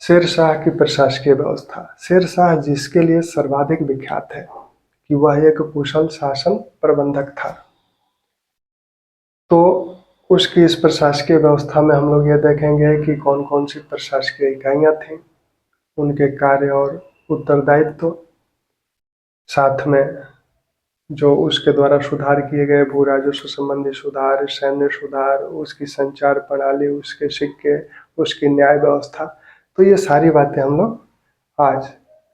शेरशाह की प्रशासकीय व्यवस्था। शेरशाह जिसके लिए सर्वाधिक विख्यात है कि वह एक कुशल शासन प्रबंधक था, तो उसकी इस प्रशासकीय व्यवस्था में हम लोग ये देखेंगे कि कौन कौन सी प्रशासकीय इकाइयाँ थीं, उनके कार्य और उत्तरदायित्व, साथ में जो उसके द्वारा सुधार किए गए भू राजस्व संबंधी सुधार, सैन्य सुधार, उसकी संचार प्रणाली, उसके सिक्के, उसकी न्याय व्यवस्था। तो ये सारी बातें हम लोग आज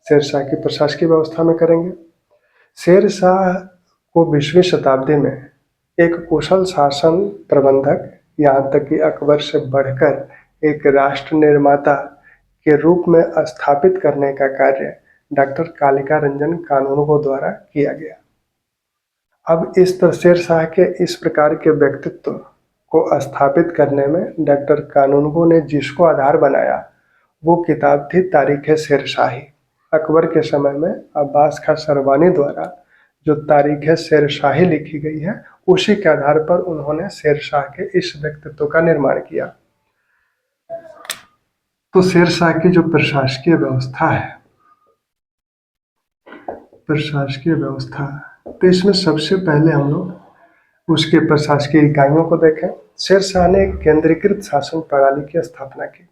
शेरशाह की प्रशासकीय व्यवस्था में करेंगे। शेरशाह को 20वीं शताब्दी में एक कुशल शासन प्रबंधक, यहाँ तक कि अकबर से बढ़कर एक राष्ट्र निर्माता के रूप में स्थापित करने का कार्य डॉक्टर कालिका रंजन कानूनगो द्वारा किया गया। अब इस शेरशाह के इस प्रकार के व्यक्तित्व को स्थापित करने में डॉक्टर कानूनगो ने जिसको आधार बनाया वो किताब थी तारीख शेरशाही। अकबर के समय में अब्बास खां सरवानी द्वारा जो तारीख शेरशाही लिखी गई है, उसी के आधार पर उन्होंने शेरशाह के इस व्यक्तित्व का निर्माण किया। तो शेरशाह की जो प्रशासकीय व्यवस्था है, प्रशासकीय व्यवस्था, तो इसमें सबसे पहले हम लोग उसके प्रशासकीय इकाइयों को देखें। शेरशाह ने एक केंद्रीकृत शासन प्रणाली की स्थापना की,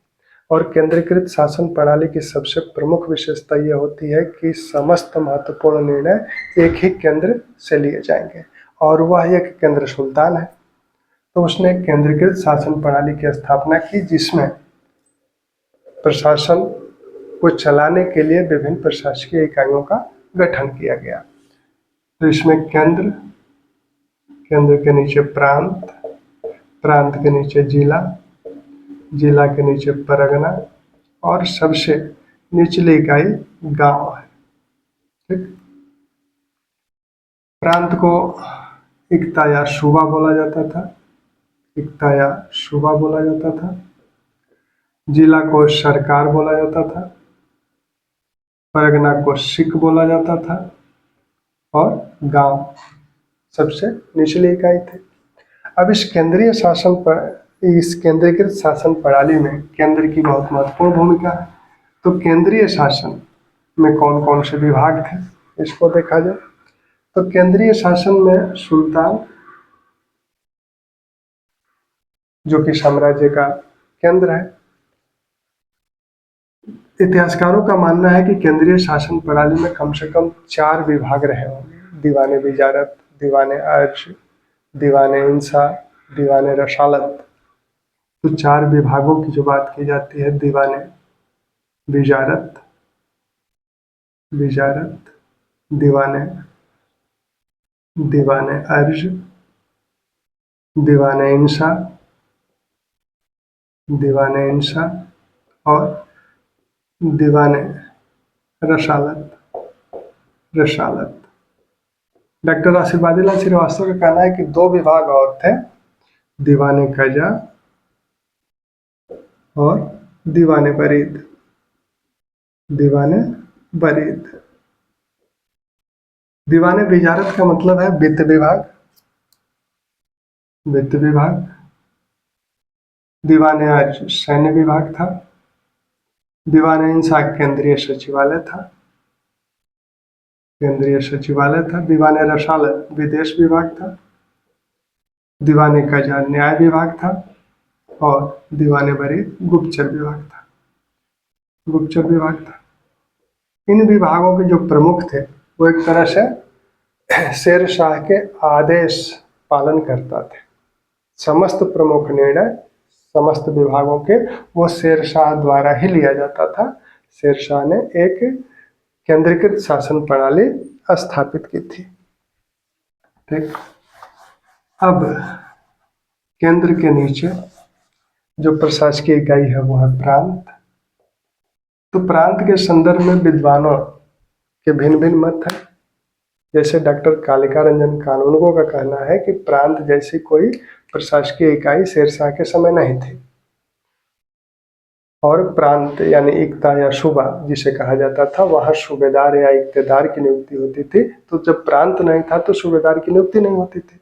और केंद्रीकृत शासन प्रणाली की सबसे प्रमुख विशेषता यह होती है कि समस्त महत्वपूर्ण निर्णय एक ही केंद्र से लिए जाएंगे, और वह एक केंद्र सुल्तान है। तो उसने केंद्रीकृत शासन प्रणाली की स्थापना की, जिसमें प्रशासन को चलाने के लिए विभिन्न प्रशासकीय इकाइयों का गठन किया गया। तो इसमें केंद्र, केंद्र के नीचे प्रांत, प्रांत के नीचे जिला, जिला के नीचे परगना, और सबसे निचली इकाई गांव है। ठीक, प्रांत को इक्ता या सूबा बोला जाता था, इक्ता या सूबा बोला जाता था। जिला को सरकार बोला जाता था, परगना को सिख बोला जाता था, और गांव सबसे निचली इकाई थी। अब इस केंद्रीय शासन पर, इस केंद्रीकृत शासन प्रणाली में केंद्र की बहुत महत्वपूर्ण भूमिका है। तो केंद्रीय शासन में कौन कौन से विभाग थे, इसको देखा जाए तो केंद्रीय शासन में सुल्तान, जो कि साम्राज्य का केंद्र है। इतिहासकारों का मानना है कि केंद्रीय शासन प्रणाली में कम से कम 4 विभाग रहे होंगे: दीवाने विजारत, दीवाने अर्ज, दीवाने इंसा, दीवाने रसालत। तो 4 विभागों की जो बात की जाती है, दीवाने विजारत, विजारत, दीवाने, दीवाने अर्ज, दीवाने इंसा, दीवाने इंसा, और दीवाने रसालत, रसालत। डॉक्टर आशीर्वादीलाल श्रीवास्तव का कहना है कि 2 विभाग और थे, दीवाने कजा और दीवाने बरीद, दीवाने बरीद। दीवाने विजारत का मतलब है वित्त विभाग, वित्त विभाग। दीवाने अर्ज सैन्य विभाग था। दीवाने इंसा केंद्रीय सचिवालय था, केंद्रीय सचिवालय था। दीवाने रसालत विदेश विभाग था। दीवाने कजा न्याय विभाग था, और दीवाने बरीद गुप्तचर विभाग था, गुप्तचर विभाग था। इन विभागों के जो प्रमुख थे वो एक तरह से शेरशाह के आदेश पालन करता थे। समस्त प्रमुख निर्णय समस्त विभागों के वो शेरशाह द्वारा ही लिया जाता था। शेरशाह ने एक केंद्रीकृत शासन प्रणाली स्थापित की थी। ठीक, अब केंद्र के नीचे जो प्रशासकीय इकाई है वो है प्रांत। तो प्रांत के संदर्भ में विद्वानों के भिन्न भिन्न मत हैं। जैसे डॉक्टर कालिका रंजन कानूनगो का कहना है कि प्रांत जैसी कोई प्रशासकीय इकाई शेरशाह के समय नहीं थी, और प्रांत यानी इक्ता या सूबा जिसे कहा जाता था, वहाँ सूबेदार या इक्तेदार की नियुक्ति होती थी। तो जब प्रांत नहीं था तो सूबेदार की नियुक्ति नहीं होती थी।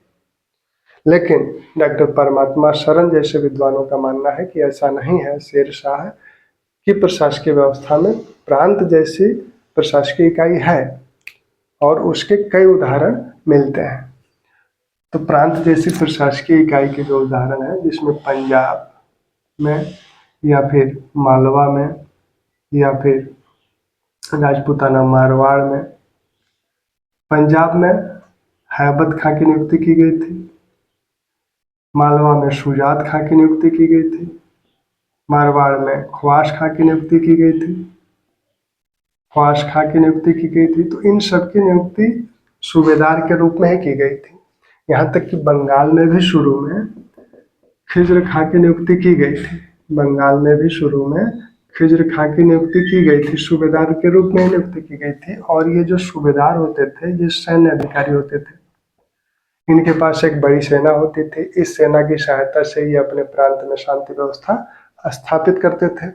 लेकिन डॉक्टर परमात्मा शरण जैसे विद्वानों का मानना है कि ऐसा नहीं है। शेरशाह की प्रशासकीय व्यवस्था में प्रांत जैसी प्रशासकीय इकाई है और उसके कई उदाहरण मिलते हैं। तो प्रांत जैसी प्रशासकीय इकाई के जो उदाहरण हैं, जिसमें पंजाब में या फिर मालवा में या फिर राजपूताना मारवाड़ में। पंजाब में हैबत खां की नियुक्ति की गई थी, मालवा में शुजात खां की नियुक्ति की गई थी, मारवाड़ में ख्वास खां की नियुक्ति की गई थी, ख्वास खां की नियुक्ति की गई थी। तो इन सब की नियुक्ति सूबेदार के रूप में ही की गई थी। यहाँ तक कि बंगाल में भी शुरू में खिज्र खां की नियुक्ति की गई थी। बंगाल में भी शुरू में खिज्र खां की नियुक्ति की गई थी, सूबेदार के रूप में नियुक्ति की गई थी। और ये जो सूबेदार होते थे ये सैन्य अधिकारी होते थे। इनके पास एक बड़ी सेना होती थी। इस सेना की सहायता से ये अपने प्रांत में शांति व्यवस्था स्थापित करते थे।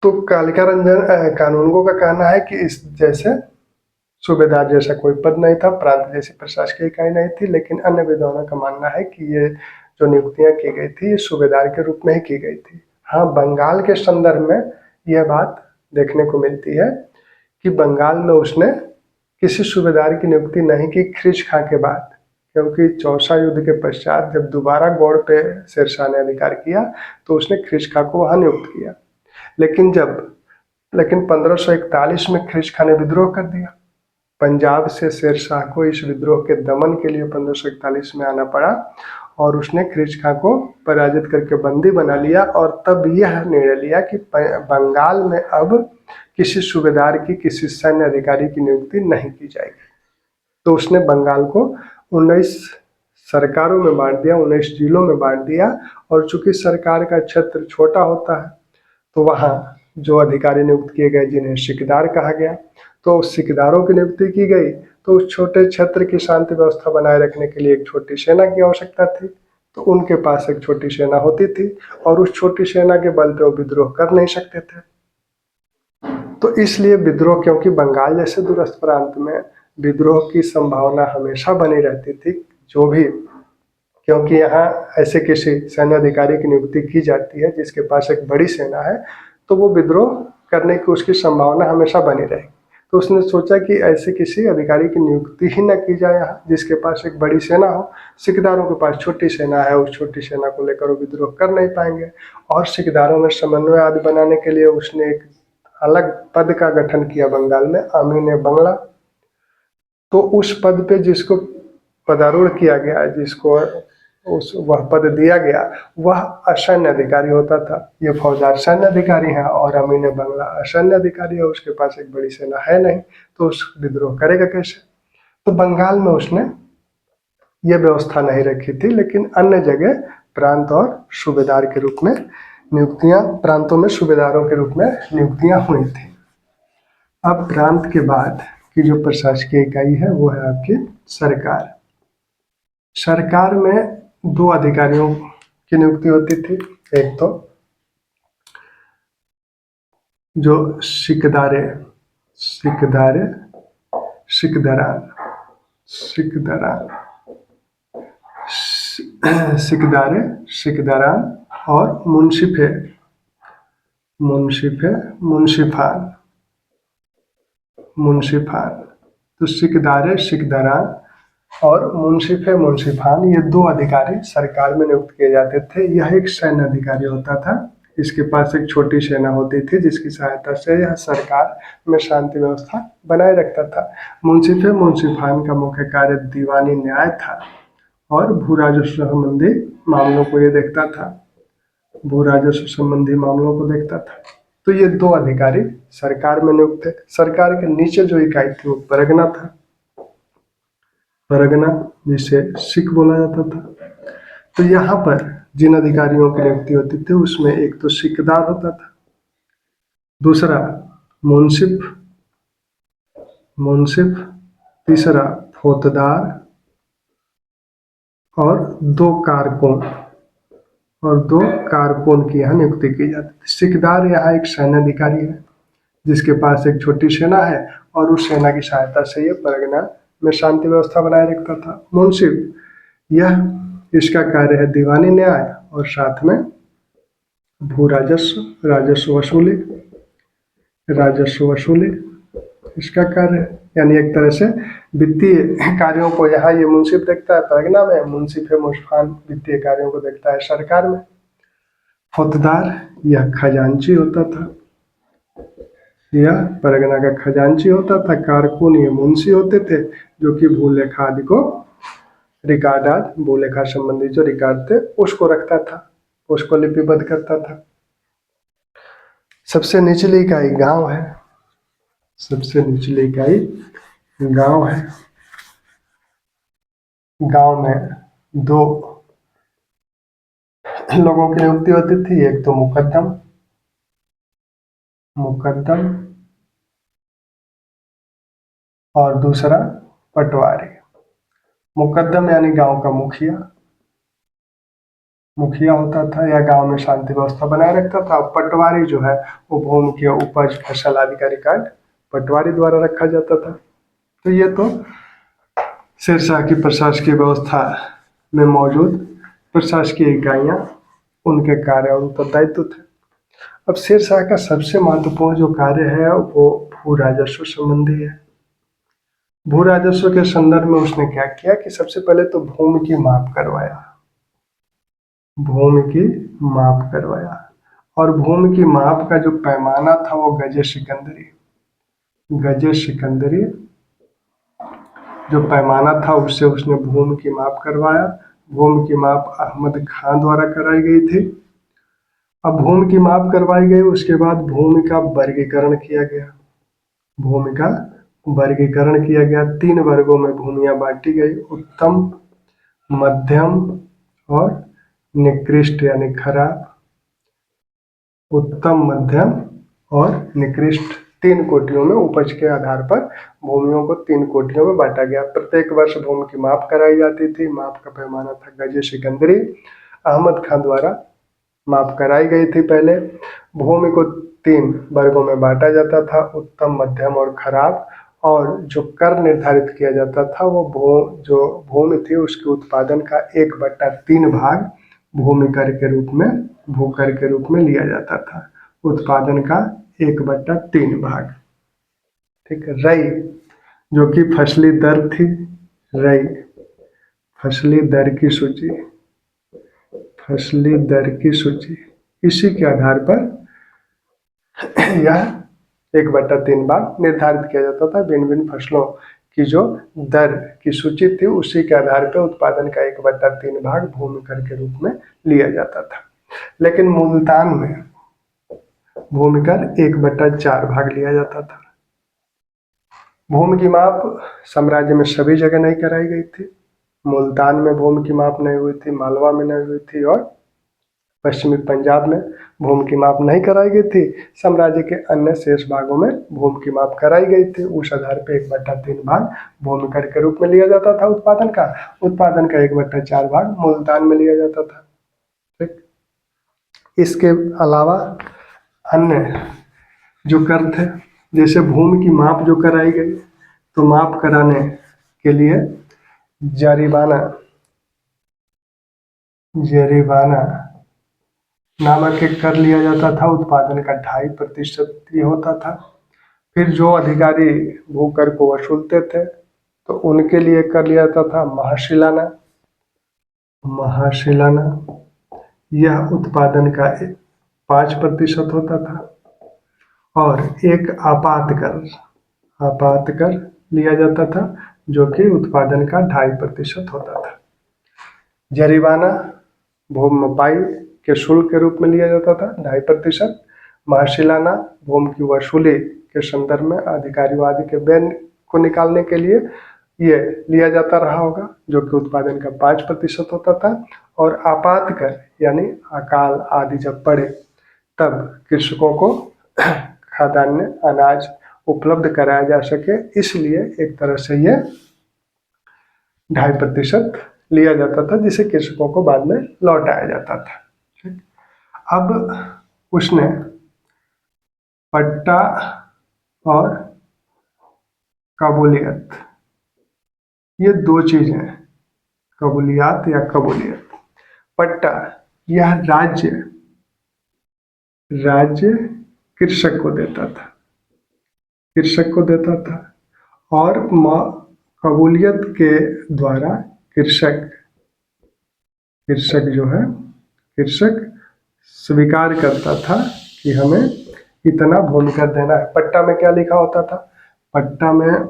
तो कालिका रंजन कानूनगो का कहना है कि इस जैसे सूबेदार जैसा कोई पद नहीं था, प्रांत जैसी प्रशासकीय इकाई नहीं थी, लेकिन अन्य विद्वानों का मानना है कि ये जो नियुक्तियां की गई थी ये सूबेदार के रूप में ही की गई थी। हाँ, बंगाल के संदर्भ में यह बात देखने को मिलती है कि बंगाल में उसने किसी सूबेदार की नियुक्ति नहीं की खिज्र खां के बाद, क्योंकि चौसा युद्ध के पश्चात जब दोबारा गौड़ पे शेरशाह ने अधिकार किया तो उसने खिज्र खां को वहां नियुक्त किया। लेकिन 1541 में खिज्र खां ने विद्रोह कर दिया। पंजाब से शेरशाह को इस विद्रोह के दमन के लिए 1541 में आना पड़ा और उसने खिज्र खां को पराजित करके बंदी बना लिया और तब यह निर्णय लिया कि बंगाल में अब किसी सूबेदार की, किसी सैन्य अधिकारी की नियुक्ति नहीं की जाएगी। तो उसने बंगाल को 19 सरकारों में बांट दिया, 19 जिलों में बांट दिया। और चूंकि सरकार का क्षेत्र छोटा होता है तो वहाँ जो अधिकारी नियुक्त किए गए जिन्हें सिकदार कहा गया, तो सिकदारों की नियुक्ति की गई। तो उस छोटे क्षेत्र की शांति व्यवस्था बनाए रखने के लिए एक छोटी सेना की आवश्यकता थी। तो उनके पास एक छोटी सेना होती थी और उस छोटी सेना के बल पे वो विद्रोह कर नहीं सकते थे। तो इसलिए विद्रोह, क्योंकि बंगाल जैसे दूरस्थ प्रांत में विद्रोह की संभावना हमेशा बनी रहती थी, जो भी, क्योंकि यहाँ ऐसे किसी सैन्य अधिकारी की नियुक्ति की जाती है जिसके पास एक बड़ी सेना है, तो वो विद्रोह करने की उसकी संभावना हमेशा बनी रहेगी। तो उसने सोचा कि ऐसे किसी अधिकारी की नियुक्ति ही न की जाए यहाँ जिसके पास एक बड़ी सेना हो। सिकदारों के पास छोटी सेना है, उस छोटी सेना को लेकर वो विद्रोह कर नहीं पाएंगे। और सिकदारों में समन्वय आदि बनाने के लिए उसने एक अलग पद का गठन किया बंगाल में, अमीन बंगला। तो उस पद पे जिसको पदारूढ़ किया गया, जिसको वह पद दिया गया, वह असैन्य अधिकारी होता था। ये फौजदार सैन्य अधिकारी है और अमीन बंगला असैन्य अधिकारी है, उसके पास एक बड़ी सेना है नहीं, तो उस विद्रोह करेगा कैसे। तो बंगाल में उसने ये व्यवस्था नहीं रखी थी, लेकिन अन्य जगह प्रांत और सूबेदार के रूप में नियुक्तियां, प्रांतों में सूबेदारों के रूप में नियुक्तियां हुई थी। अब प्रांत के बाद की जो प्रशासकीय इकाई है वो है आपकी सरकार। सरकार में 2 अधिकारियों की नियुक्ति होती थी। एक तो जो सिकदारे सिकदारान और मुंशिफान। तो सिकदारान और मुंशिफान, ये 2 अधिकारी सरकार में नियुक्त किए जाते थे। यह एक सैन्य अधिकारी होता था। इसके पास एक छोटी सेना होती थी जिसकी सहायता से यह सरकार में शांति व्यवस्था बनाए रखता था। मुंशिफान का मुख्य कार्य दीवानी न्याय था और भू राजस्व संबंधी मामलों को ये देखता था, तो ये 2 अधिकारी सरकार में नियुक्त थे। सरकार के नीचे जो इकाई थी वो परगना था, परगना जिसे सिख बोला जाता था। तो यहाँ पर जिन अधिकारियों की नियुक्ति होती थी उसमें एक तो सिकदार होता था, दूसरा मुंसिफ, तीसरा फौजदार और 2 कारकुन की यहाँ नियुक्ति की जाती थी। सिकदार यहाँ एक सैन्य अधिकारी है जिसके पास एक छोटी सेना है और उस सेना की सहायता से ये परगना में शांति व्यवस्था बनाए रखता था। मुंसिफ, इसका कार्य है दीवानी न्याय और साथ में भू राजस्व, राजस्व वसूली इसका कार्य है। यानी एक तरह से वित्तीय कार्यों को यहाँ ये मुंसिफ देखता है, परगना में मुंसिफ मुस्फान वित्तीय कार्यों को देखता है सरकार में। फौजदार यह खजांची होता था, यह परगना का खजांची होता था। कारकुन ये मुंशी होते थे जो कि भूलेखा आदि को रिकॉर्ड आदि भूलेखा संबंधी जो रिकॉर्ड थे उसको रखता था, उसको लिपिबद्ध करता था। सबसे निचली इकाई गांव है, सबसे निचली इकाई गांव है। गांव में दो लोगों की नियुक्ति होती थी, एक तो मुकद्दम और दूसरा पटवारी। मुकद्दम यानी गांव का मुखिया होता था या गांव में शांति व्यवस्था बनाए रखता था। पटवारी जो है वो भूमि के उपज फसल आदि का रिकॉर्ड पटवारी द्वारा रखा जाता था। तो ये तो शेरशाह की प्रशासकीय व्यवस्था में मौजूद प्रशासकीय इकाइयां, उनके कार्य और उत्तरदायित्व थे। अब शेरशाह का सबसे महत्वपूर्ण जो कार्य है वो भू राजस्व संबंधी है। भू राजस्व के संदर्भ में उसने क्या किया कि सबसे पहले तो भूमि की माप करवाया, और भूमि की माप का जो पैमाना था वो गजे सिकंदरी जो पैमाना था उससे उसने भूमि की माप करवाया। भूमि की माप अहमद खान द्वारा कराई गई थी। अब भूमि की माप करवाई गई, उसके बाद भूमि का वर्गीकरण किया गया। 3 वर्गों में भूमियां बांटी गई, उत्तम, मध्यम और निकृष्ट यानी खराब। उत्तम, मध्यम और निकृष्ट 3 कोटियों में उपज के आधार पर भूमियों को 3 कोटियों में बांटा गया। प्रत्येक वर्ष भूमि की माप कराई जाती थी। माप का पैमाना था गजे सिकंदरी, अहमद खान द्वारा माप कराई गई थी। पहले भूमि को 3 वर्गों में बांटा जाता था, उत्तम, मध्यम और खराब। और जो कर निर्धारित किया जाता था वो जो भूमि थी उसके उत्पादन का 1/3 भाग भूमि कर के रूप में, भू कर के रूप में लिया जाता था। उत्पादन का 1/3 भाग। ठीक है। रई जो कि फसली दर थी, रई फसली दर की सूची, इसी के आधार पर यह 1/3 भाग निर्धारित किया जाता था। भिन्न भिन्न फसलों की जो दर की सूची थी उसी के आधार पर उत्पादन का 1/3 भाग भूमि कर के रूप में लिया जाता था। लेकिन मुल्तान में भूमि कर 1/4 भाग लिया जाता था। भूमि की माप साम्राज्य में सभी जगह नहीं कराई गई थी। मुल्तान में भूमि की माप नहीं हुई थी, मालवा में नहीं हुई थी और पश्चिमी पंजाब में भूमि की माप नहीं कराई गई थी। साम्राज्य के अन्य शेष भागों में भूमि की माप कराई गई थी। उस आधार पर 1/3 भाग भूमि कर के रूप में लिया जाता था। उत्पादन का 1/4 भाग मुल्तान में लिया जाता था। ठीक। इसके अलावा अन्य जो कर थे, जैसे भूमि की माप जो कराई गई तो माप कराने के लिए जरीबाना नामक एक कर लिया जाता था। उत्पादन का 2.5% ही होता था। फिर जो अधिकारी भू कर को वसूलते थे तो उनके लिए कर लिया जाता था महाशिलाना। यह उत्पादन का 5% होता था। और एक आपात कर लिया जाता था जो कि उत्पादन का 2.5% होता था। जरीमाना भूमि मपाई के शुल्क के रूप में लिया जाता था 2.5%। महाशिलाना भूमि की वसूली के संदर्भ में अधिकारियों आदि के व्यय को निकालने के लिए ये लिया जाता रहा होगा जो कि उत्पादन का 5% होता था। और आपात कर यानी अकाल आदि जब पड़े तब कृषकों को खाद्यान्न अनाज उपलब्ध कराया जा सके, इसलिए एक तरह से ये 2.5% लिया जाता था जिसे कृषकों को बाद में लौटाया जाता था। ठीक। अब उसने पट्टा और कबूलियत, ये 2 चीजें, कबूलियत। पट्टा यह राज्य राज्य कृषक को देता था, कृषक को देता था। और कबूलियत के द्वारा कृषक कृषक जो है कृषक स्वीकार करता था कि हमें इतना भूमि कर देना है। पट्टा में क्या लिखा होता था? पट्टा में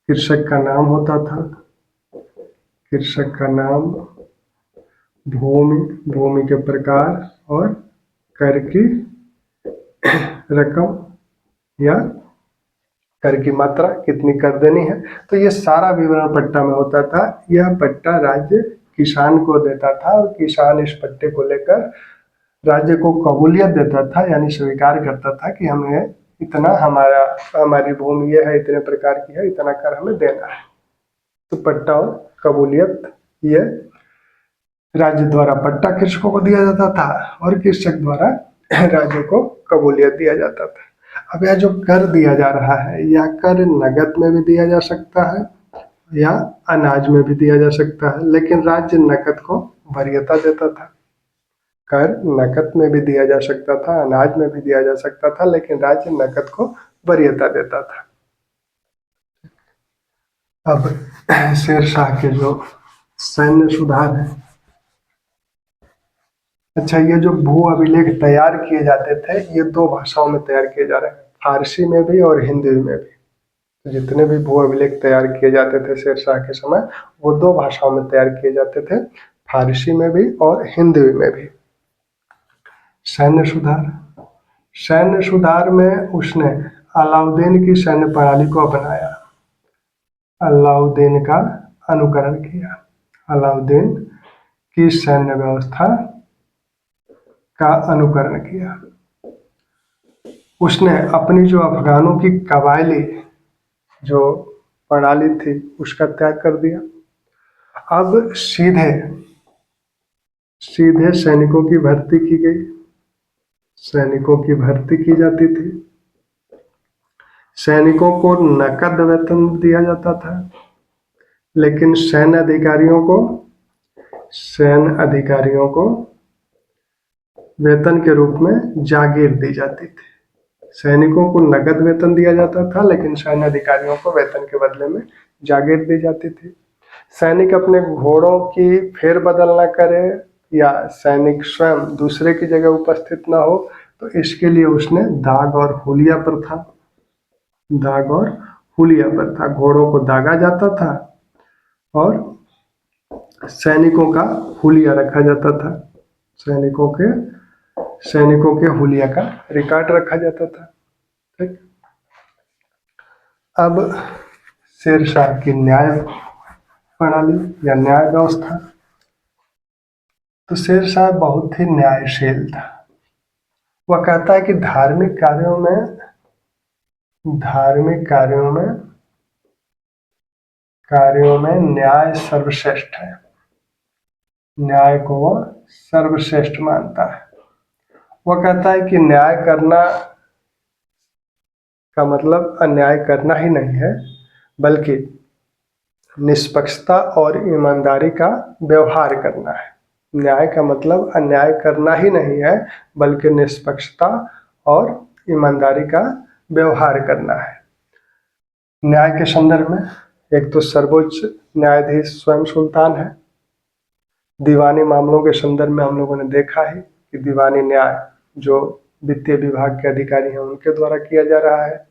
कृषक का नाम होता था, कृषक का नाम, भूमि, भूमि के प्रकार और कर की रकम या कर की मात्रा कितनी कर देनी है। तो ये सारा विवरण पट्टा में होता था। यह पट्टा राज्य किसान को देता था और किसान इस पट्टे को लेकर राज्य को कबूलियत देता था, यानी स्वीकार करता था कि हमें इतना, हमारी भूमि ये है, इतने प्रकार की है, इतना कर हमें देना है। तो पट्टा और कबूलियत, ये राज्य द्वारा पट्टा कृषकों को दिया जाता था और कृषक द्वारा राज्य को कबूलियत दिया जाता था। अब यह जो कर दिया जा रहा है, यह कर नगद में भी दिया जा सकता है या अनाज में भी दिया जा सकता है, लेकिन राज्य नकद को वरीयता देता था। कर नकद में भी दिया जा सकता था, अनाज में भी दिया जा सकता था, लेकिन राज्य नकद को वरीयता देता था। अब शेरशाह के जो सैन्य सुधार है, अच्छा, ये जो भू अभिलेख तैयार किए जाते थे, ये दो भाषाओं में तैयार किए जा रहे हैं, फारसी में भी और हिंदी में भी। तो जितने भी भू अभिलेख तैयार किए जाते थे शेरशाह के समय, वो दो भाषाओं में तैयार किए जाते थे, फारसी में भी और हिंदी में भी। सैन्य सुधार, सैन्य सुधार में उसने अलाउद्दीन की सैन्य प्रणाली को अपनाया, अलाउद्दीन का अनुकरण किया, अलाउद्दीन की सैन्य व्यवस्था का अनुकरण किया। उसने अपनी जो अफगानों की कबायली जो प्रणाली थी उसका त्याग कर दिया। अब सीधे सीधे सैनिकों की भर्ती की गई, सैनिकों की भर्ती की जाती थी। सैनिकों को नकद वेतन दिया जाता था, लेकिन सैन्य अधिकारियों को वेतन के रूप में जागीर दी जाती थी। सैनिकों को नकद वेतन दिया जाता था, लेकिन सैन्य अधिकारियों को वेतन के बदले में जागीर दी जाती थी। सैनिक अपने घोड़ों की फेरबदल न करे या सैनिक स्वयं दूसरे की जगह उपस्थित न हो, तो इसके लिए उसने दाग और हुलिया पर था, घोड़ों को दागा जाता था और सैनिकों का हुलिया रखा जाता था, सैनिकों के हुलिया का रिकॉर्ड रखा जाता था। ठीक। अब शेरशाह की न्याय प्रणाली या न्याय व्यवस्था, तो शेरशाह बहुत ही न्यायशील था। वह कहता है कि धार्मिक कार्यों में न्याय सर्वश्रेष्ठ है, न्याय को वह सर्वश्रेष्ठ मानता है। वह कहता है कि न्याय करना का मतलब अन्याय करना ही नहीं है, बल्कि निष्पक्षता और ईमानदारी का व्यवहार करना है। न्याय का मतलब अन्याय करना ही नहीं है, बल्कि निष्पक्षता और ईमानदारी का व्यवहार करना है। न्याय के संदर्भ में एक तो सर्वोच्च न्यायाधीश स्वयं सुल्तान है। दीवानी मामलों के संदर्भ में हम लोगों ने देखा है कि दीवानी न्याय जो वित्तीय विभाग के अधिकारी हैं उनके द्वारा किया जा रहा है।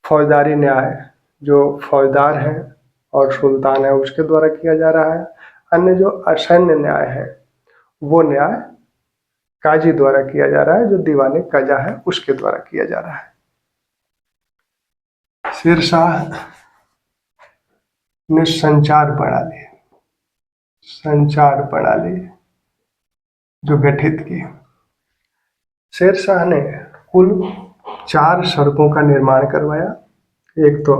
फौजदारी न्याय जो फौजदार हैं और सुल्तान है उसके द्वारा किया जा रहा है। अन्य जो असैन्य न्याय है वो न्याय काजी द्वारा किया जा रहा है, जो दीवानी कजा है उसके द्वारा किया जा रहा है। शेरशाह ने संचार प्रणाली जो गठित की। शेरशाह ने कुल 4 सड़कों का निर्माण करवाया। एक तो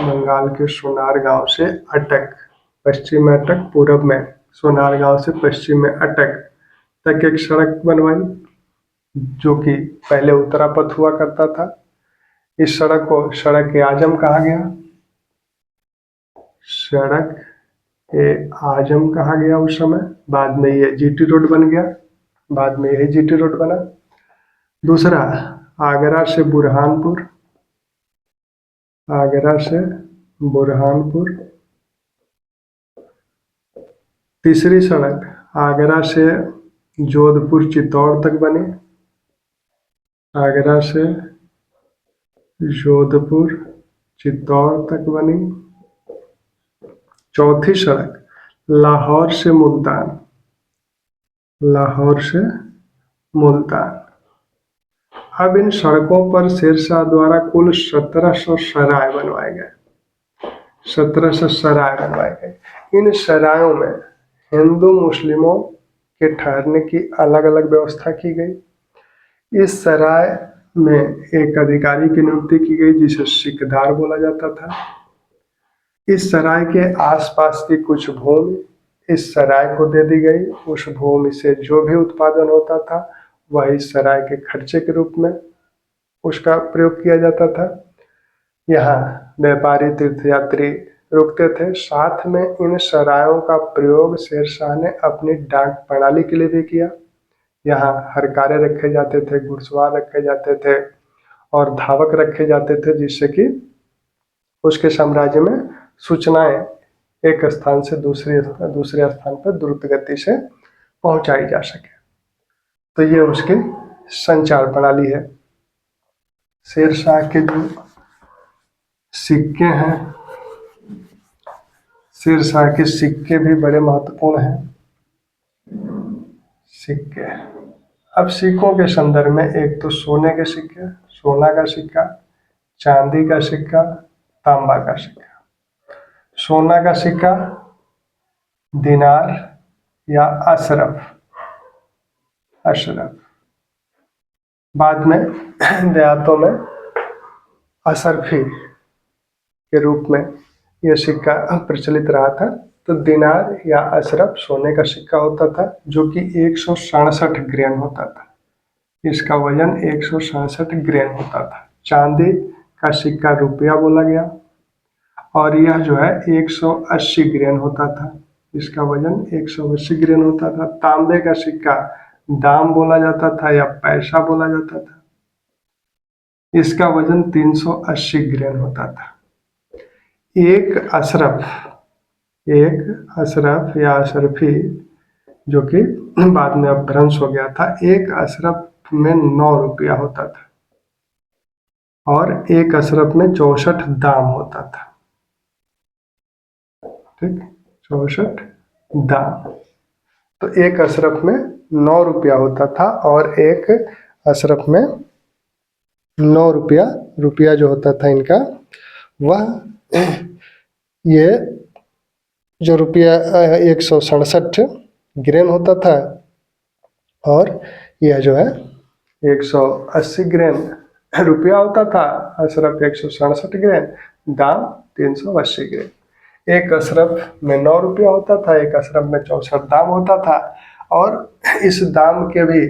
बंगाल के सोनार गांव से अटक, पश्चिम में अटक, पूरब में सोनार गांव से पश्चिम में अटक तक एक सड़क बनवाई, जो कि पहले उत्तरापथ हुआ करता था। इस सड़क को सड़क ए आजम कहा गया। सड़क ये आजम कहा गया उस समय, बाद में ये जीटी रोड बन गया, बाद में यही जीटी रोड बना। दूसरा, आगरा से बुरहानपुर, आगरा से बुरहानपुर। तीसरी सड़क आगरा से जोधपुर चित्तौड़ तक बनी, आगरा से जोधपुर चित्तौड़ तक बनी। चौथी सड़क लाहौर से मुल्तान, लाहौर से मुल्तान। अब इन सड़कों पर शेरशाह द्वारा कुल 1700 सराय बनवाए गए, 1700 सराय बनवाए गए। इन सरायों में हिंदू मुस्लिमों के ठहरने की अलग अलग व्यवस्था की गई। इस सराय में एक अधिकारी की नियुक्ति की गई जिसे सिकदार बोला जाता था। इस सराय के आसपास की कुछ भूमि इस सराय को दे दी गई। उस भूमि से जो भी उत्पादन होता था वह इस सराय के खर्चे के रूप में उसका प्रयोग किया जाता था। यहाँ व्यापारी तीर्थयात्री रुकते थे। साथ में इन सरायों का प्रयोग शेरशाह ने अपनी डाक प्रणाली के लिए भी किया। यहाँ हरकारे रखे जाते थे, घुड़सवार रखे जाते थे और धावक रखे जाते थे, जिससे कि उसके साम्राज्य में सूचनाएं एक स्थान से दूसरे स्थान पर द्रुत गति से पहुंचाई जा सके। तो ये उसकी संचार प्रणाली है। शेरशाह के जो सिक्के हैं, शेरशाह के सिक्के भी बड़े महत्वपूर्ण हैं। सिक्के, अब सिक्कों के संदर्भ में एक तो सोने के सिक्के, सोना का सिक्का, चांदी का सिक्का, तांबा का सिक्का। सोना का सिक्का दिनार या अशरफ, अशरफ, बाद में देहातों में अशरफी के रूप में यह सिक्का प्रचलित रहा था। तो दिनार या अशरफ सोने का सिक्का होता था जो कि 167 ग्रेन होता था। इसका वजन 167 ग्रेन होता था। चांदी का सिक्का रुपया बोला गया और यह जो है 180 ग्रेन होता था। इसका वजन 180 ग्रेन होता था। तांबे का सिक्का दाम बोला जाता था या पैसा बोला जाता था। इसका वजन 380 ग्रेन होता था। एक अशरफ या अशरफी, जो कि बाद में अपभ्रंश हो गया था, एक अशरफ में 9 रुपया होता था और एक अशरफ में 64 दाम होता था। ठीक, 64 दाम। तो एक अशरफ में 9 रुपया होता था और एक अशरफ में 9 रुपया, रुपया जो होता था इनका, वह ये जो रुपया 167 ग्रेन होता था और यह जो है 180 ग्रेन रुपया होता था। अशरफ 167 ग्रेन, दाम 380 ग्रेन। एक अशरफ में 9 रुपया होता था, एक अशरफ में 64 दाम होता था और इस दाम के भी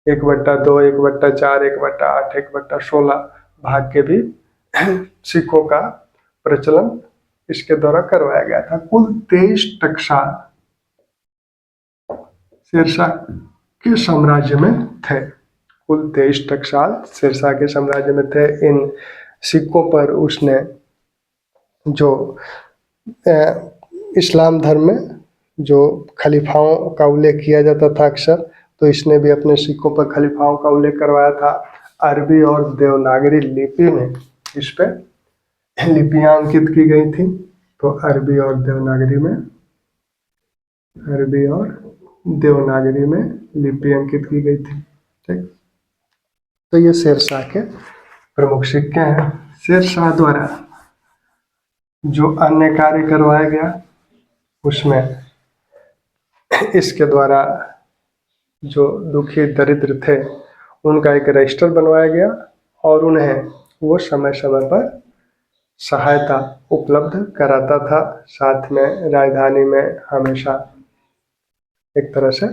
1/2, 1/4, 1/8, 1/16 भाग के भी सिक्कों का प्रचलन इसके द्वारा करवाया गया था। कुल 23 टकसाल शेरशाह के साम्राज्य में थे। कुल 23 टकसाल शेरशाह के साम्राज्य में थे। इन सिक्कों पर उसने जो इस्लाम धर्म में जो खलीफाओं का उल्लेख किया जाता था अक्सर, तो इसने भी अपने सिक्कों पर खलीफाओं का उल्लेख करवाया था। अरबी और देवनागरी लिपि में इस पे लिपियां अंकित की गई थी। तो अरबी और देवनागरी में लिपि अंकित की गई थी। ठीक, तो ये शेरशाह के प्रमुख सिक्के हैं। शेरशाह द्वारा जो अन्य कार्य करवाया गया उसमें इसके द्वारा जो दुखी दरिद्र थे उनका एक रजिस्टर बनवाया गया और उन्हें वो समय समय पर सहायता उपलब्ध कराता था। साथ में राजधानी में हमेशा एक तरह से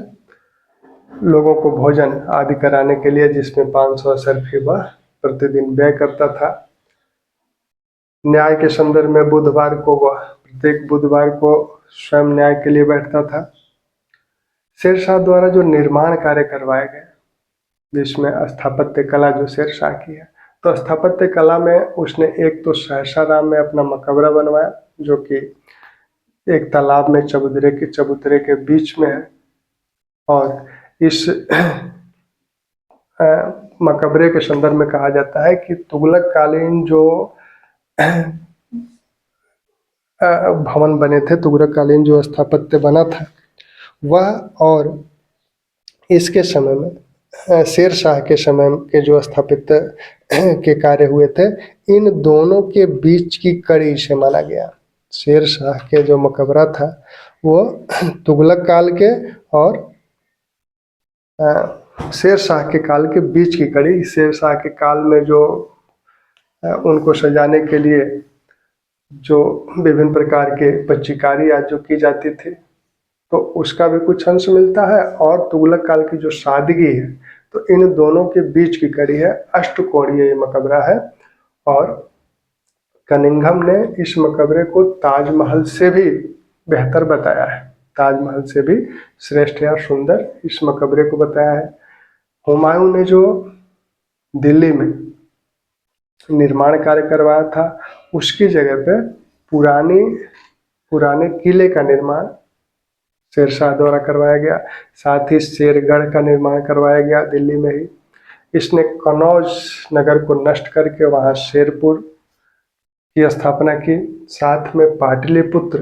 लोगों को भोजन आदि कराने के लिए, जिसमें 500 अशरफी वह प्रतिदिन व्यय करता था। न्याय के संदर्भ में बुधवार को वह प्रत्येक बुधवार को स्वयं न्याय के लिए बैठता था। शेरशाह द्वारा जो निर्माण कार्य करवाए गए, जिसमें स्थापत्य कला जो शेरशाह की है, तो स्थापत्य कला में उसने एक तो सहसाराम में अपना मकबरा बनवाया, जो कि एक तालाब में चबूतरे के बीच में है। और इस मकबरे के संदर्भ में कहा जाता है कि तुगलक कालीन जो भवन बने थे, तुगलक कालीन जो स्थापत्य बना था वह, और इसके समय में शेरशाह के समय के जो स्थापत्य के कार्य हुए थे, इन दोनों के बीच की कड़ी इसे माना गया। शेरशाह के जो मकबरा था वो तुगलक काल के और शेरशाह के काल के बीच की कड़ी। शेरशाह के काल में जो उनको सजाने के लिए जो विभिन्न प्रकार के पच्चीकारी आज जो की जाती थी, तो उसका भी कुछ अंश मिलता है। और तुगलक काल की जो सादगी है, तो इन दोनों के बीच की कड़ी है। अष्टकोणीय ये मकबरा है, और कनिंघम ने इस मकबरे को ताजमहल से भी बेहतर बताया है, ताजमहल से भी श्रेष्ठ या सुंदर इस मकबरे को बताया है। हुमायूं ने जो दिल्ली में निर्माण कार्य करवाया था, उसकी जगह पे पुराने किले का निर्माण शेरशाह द्वारा करवाया गया। साथ ही शेरगढ़ का निर्माण करवाया गया दिल्ली में ही। इसने कनौज नगर को नष्ट करके वहाँ शेरपुर की स्थापना की। साथ में पाटलिपुत्र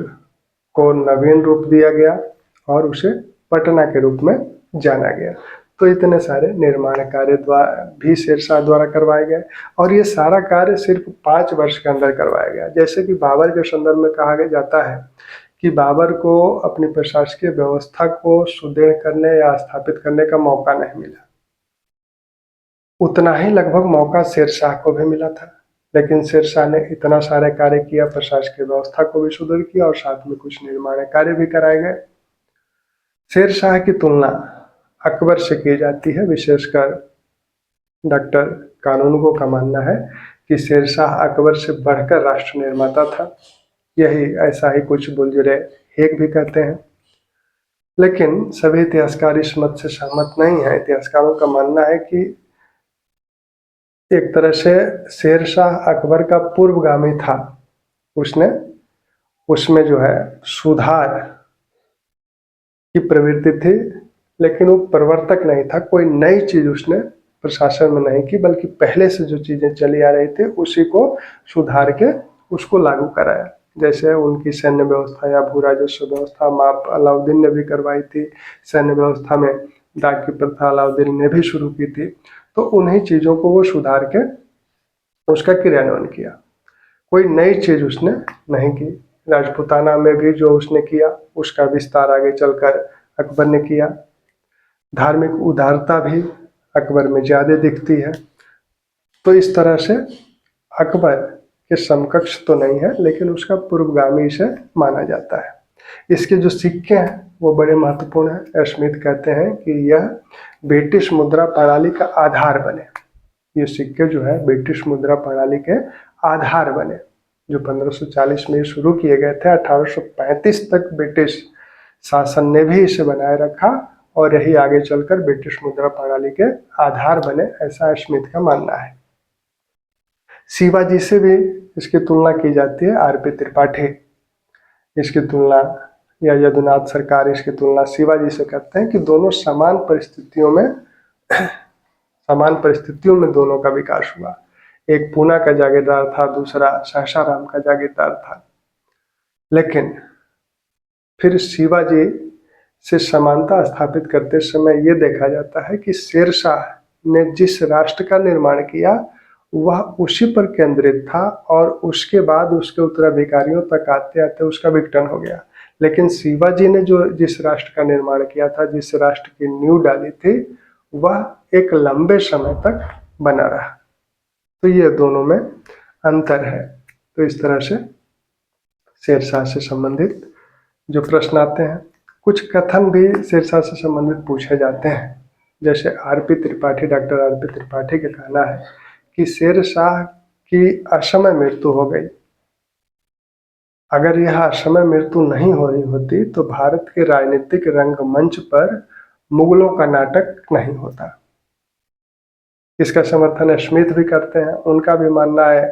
को नवीन रूप दिया गया और उसे पटना के रूप में जाना गया। तो इतने सारे निर्माण कार्य भी शेरशाह द्वारा करवाए गए, और ये सारा कार्य सिर्फ 5 वर्ष के अंदर करवाया गया। जैसे कि बाबर के संदर्भ में कहा जाता है कि बाबर को अपनी प्रशासकीय व्यवस्था को सुदृढ़ करने या स्थापित करने का मौका नहीं मिला, उतना ही लगभग मौका शेरशाह को भी मिला था। लेकिन शेरशाह ने इतना सारे कार्य किया, प्रशासकीय व्यवस्था को भी सुदृढ़ किया और साथ में कुछ निर्माण कार्य भी कराए गए। शेरशाह की तुलना अकबर से की जाती है। विशेषकर डॉक्टर कानूनगो का मानना है कि शेरशाह अकबर से बढ़कर राष्ट्र निर्माता था। यही ऐसा ही कुछ बुलजुरे हेग भी कहते हैं, लेकिन सभी इतिहासकार इस मत से सहमत नहीं है। इतिहासकारों का मानना है कि एक तरह से शेरशाह अकबर का पूर्वगामी था। उसमें जो है सुधार की प्रवृत्ति थी, लेकिन वो प्रवर्तक नहीं था। कोई नई चीज उसने प्रशासन में नहीं की, बल्कि पहले से जो चीजें चली आ रही थी उसी को सुधार के उसको लागू कराया। जैसे उनकी सैन्य व्यवस्था या भू राजस्व व्यवस्था माप अलाउद्दीन ने भी करवाई थी। सैन्य व्यवस्था में डाक की प्रथा अलाउद्दीन ने भी शुरू की थी। तो उन्हीं चीज़ों को वो सुधार के उसका क्रियान्वयन किया। कोई नई चीज़ उसने नहीं की। राजपूताना में भी जो उसने किया उसका विस्तार आगे चलकर अकबर ने किया। धार्मिक उदारता भी अकबर में ज़्यादा दिखती है। तो इस तरह से अकबर के समकक्ष तो नहीं है, लेकिन उसका पूर्वगामी इसे माना जाता है। इसके जो सिक्के हैं वो बड़े महत्वपूर्ण हैं। स्मिथ कहते हैं कि यह ब्रिटिश मुद्रा प्रणाली का आधार बने। ये सिक्के जो है ब्रिटिश मुद्रा प्रणाली के आधार बने, जो 1540 में शुरू किए गए थे। 1835 तक ब्रिटिश शासन ने भी इसे बनाए रखा और यही आगे चलकर ब्रिटिश मुद्रा प्रणाली के आधार बने, ऐसा स्मिथ का मानना है। शिवाजी से भी इसकी तुलना की जाती है। आर पी त्रिपाठी इसकी तुलना या यदुनाथ सरकार इसकी तुलना शिवाजी से करते हैं कि दोनों समान परिस्थितियों में दोनों का विकास हुआ। एक पूना का जागीरदार था, दूसरा सहसाराम का जागीरदार था। लेकिन फिर शिवाजी से समानता स्थापित करते समय ये देखा जाता है कि शेरशाह ने जिस राष्ट्र का निर्माण किया वह उसी पर केंद्रित था, और उसके बाद उसके उत्तराधिकारियों तक आते आते उसका विघटन हो गया। लेकिन शिवाजी ने जो जिस राष्ट्र का निर्माण किया था, जिस राष्ट्र की नींव डाली थी, वह एक लंबे समय तक बना रहा। तो ये दोनों में अंतर है। तो इस तरह से शेरशाह से संबंधित जो प्रश्न आते हैं, कुछ कथन भी शेरशाह से संबंधित पूछे जाते हैं। जैसे डॉक्टर आर पी त्रिपाठी का कहना है कि शेरशाह की असमय मृत्यु हो गई, अगर यह असमय मृत्यु नहीं हो रही होती तो भारत के राजनीतिक रंगमंच पर मुगलों का नाटक नहीं होता। इसका समर्थन स्मिथ भी करते हैं। उनका भी मानना है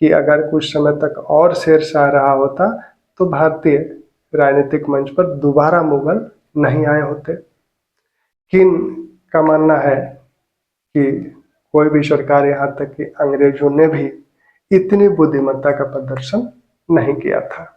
कि अगर कुछ समय तक और शेरशाह रहा होता तो भारतीय राजनीतिक मंच पर दोबारा मुगल नहीं आए होते। किन का मानना है कि कोई भी सरकार, यहाँ तक कि अंग्रेजों ने भी इतनी बुद्धिमत्ता का प्रदर्शन नहीं किया था।